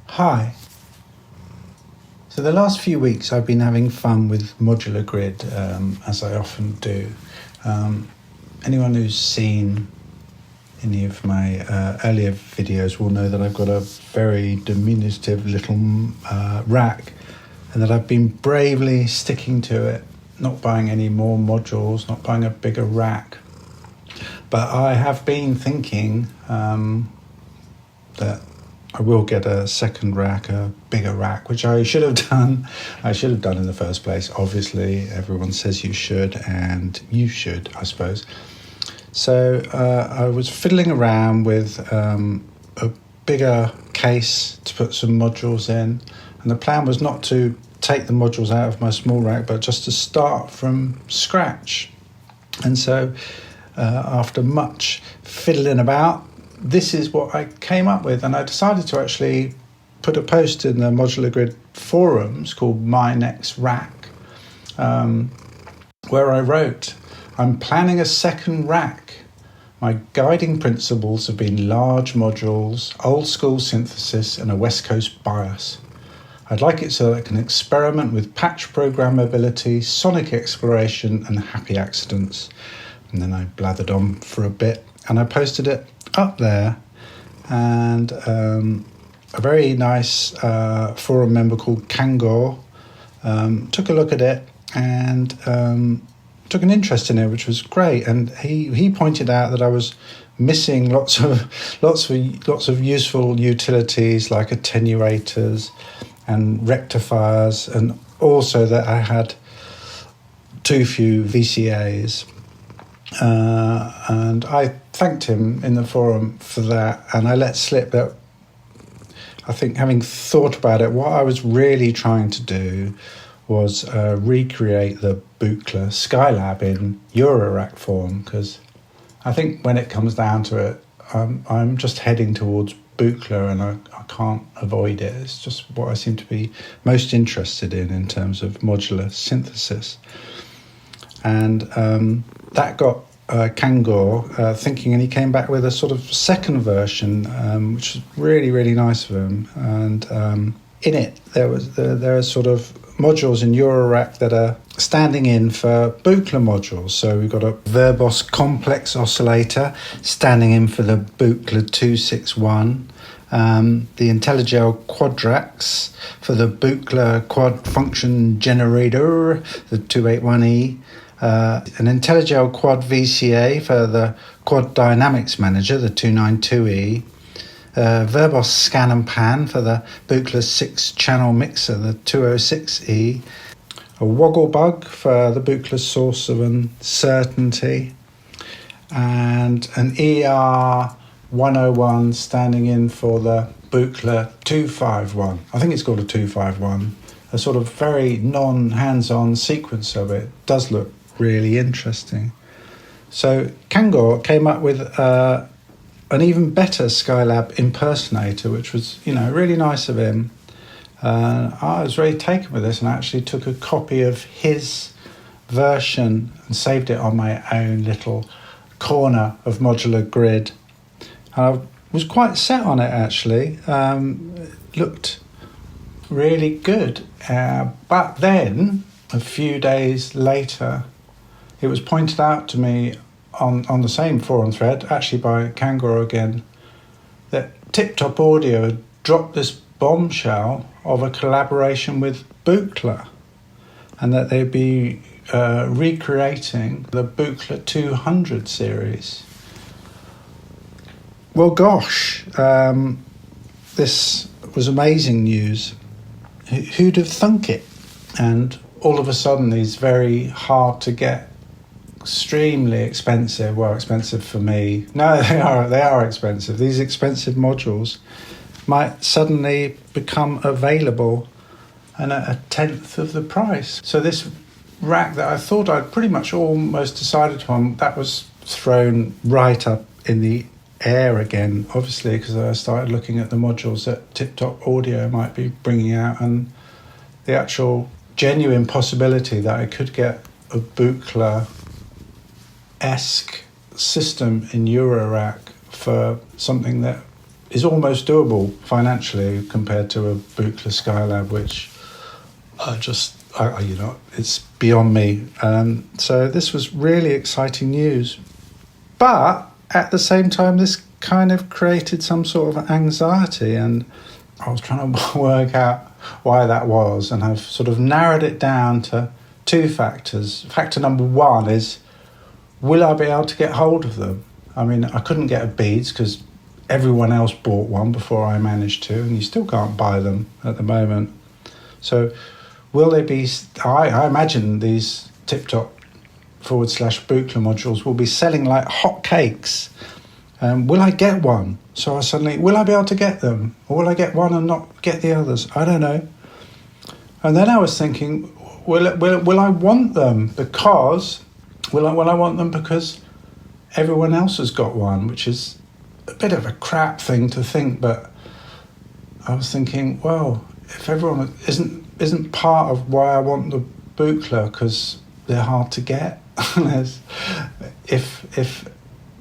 Hi. So the last few weeks I've been having fun with Modular Grid, as I often do. Anyone who's seen any of my earlier videos will know that I've got a very diminutive little rack, and that I've been bravely sticking to it, not buying any more modules, not buying a bigger rack. But I have been thinking that I will get a second rack, a bigger rack, which I should have done. I should have done in the first place. Obviously, everyone says you should, and you should, I suppose. So I was fiddling around with a bigger case to put some modules in. And the plan was not to take the modules out of my small rack, but just to start from scratch. And so after much fiddling about, this is what I came up with, and I decided to actually put a post in the Modular Grid forums called My Next Rack, where I wrote, "I'm planning a second rack. My guiding principles have been large modules, old school synthesis, and a West Coast bias. I'd like it so that I can experiment with patch programmability, sonic exploration, and happy accidents." And then I blathered on for a bit, and I posted it up there, and a very nice forum member called Kangor took a look at it and took an interest in it, which was great. And he pointed out that I was missing lots of useful utilities like attenuators and rectifiers, and also that I had too few VCAs. And I thanked him in the forum for that, and I let slip that I think, having thought about it, what I was really trying to do was recreate the Buchla Skylab in Eurorack form, because I think when it comes down to it, I'm just heading towards Buchla, and I can't avoid it. It's just what I seem to be most interested in terms of modular synthesis. And that got Kangor thinking, and he came back with a sort of second version, which was really, really nice of him. And in it, there are sort of modules in Eurorack that are standing in for Buchla modules. So we've got a Verbos complex oscillator standing in for the Buchla 261. The IntelliGel Quadrax for the Buchla Quad Function Generator, the 281E. An IntelliGel Quad VCA for the Quad Dynamics Manager, the 292E. Verbos Scan and Pan for the Buchla 6-channel mixer, the 206E. A Woggle Bug for the Buchla Source of Uncertainty. And an ER101 standing in for the Buchla 251. I think it's called a 251. A sort of very non-hands-on sequence of it. Does look really interesting. So Kangor came up with an even better Skylab impersonator, which was, really nice of him. I was really taken with this, and I actually took a copy of his version and saved it on my own little corner of Modular Grid. I was quite set on it, actually. It looked really good. But then, a few days later, it was pointed out to me on the same forum thread, actually by Kangor again, that TipTop Audio had dropped this bombshell of a collaboration with Buchla, and that they'd be recreating the Buchla 200 series. Well, gosh, this was amazing news. Who'd have thunk it? And all of a sudden, these very hard to get, extremely expensive, well, expensive for me. No, they are expensive. These expensive modules might suddenly become available and at a tenth of the price. So this rack that I thought I'd pretty much almost decided on, that was thrown right up in the air again, obviously, because I started looking at the modules that TipTop Audio might be bringing out, and the actual genuine possibility that I could get a Buchla-esque system in Eurorack for something that is almost doable financially compared to a Buchla Skylab, which it's beyond me. So this was really exciting news. But at the same time, this kind of created some sort of anxiety, and I was trying to work out why that was, and I've sort of narrowed it down to two factors. Factor number one is, will I be able to get hold of them? I mean, I couldn't get a beads because everyone else bought one before I managed to, and you still can't buy them at the moment. So will they be, I imagine these TipTop /Buchla modules will be selling like hotcakes. Will I get one? So I suddenly, will I be able to get them? Or will I get one and not get the others? I don't know. And then I was thinking, will I want them because, will I want them because everyone else has got one, which is a bit of a crap thing to think, but I was thinking, well, if everyone isn't part of why I want the Buchla, because they're hard to get. if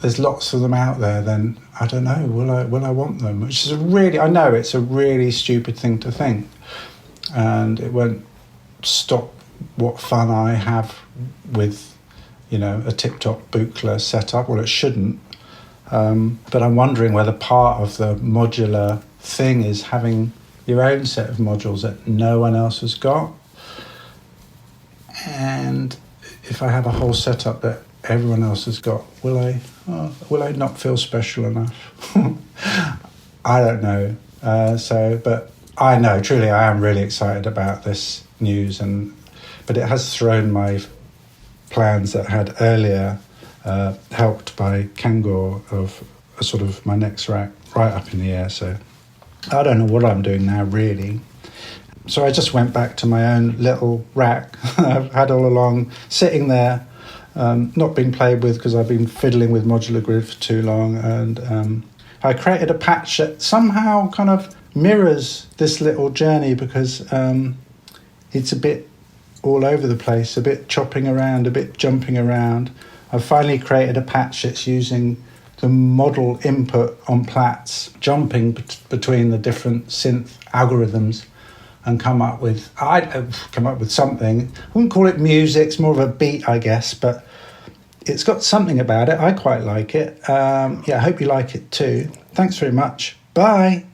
there's lots of them out there, then I don't know, will I want them? Which is I know it's a really stupid thing to think, and it won't stop what fun I have with, a TipTop Buchla setup. Well, it shouldn't. But I'm wondering whether part of the modular thing is having your own set of modules that no one else has got. And if I have a whole setup that everyone else has got, will I not feel special enough? I don't know. But I know, truly, I am really excited about this news, but it has thrown my plans that I had earlier, helped by Kangor, of a sort of my next rack right up in the air. So I don't know what I'm doing now, really. So I just went back to my own little rack I've had all along, sitting there, not being played with because I've been fiddling with Modular Grid for too long. And I created a patch that somehow kind of mirrors this little journey, because it's a bit all over the place, a bit chopping around, a bit jumping around. I've finally created a patch that's using the model input on Platts, jumping between the different synth algorithms, and come up with something. I wouldn't call it music, it's more of a beat, I guess, but it's got something about it. I quite like it. I hope you like it too. Thanks very much. Bye.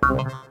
Red.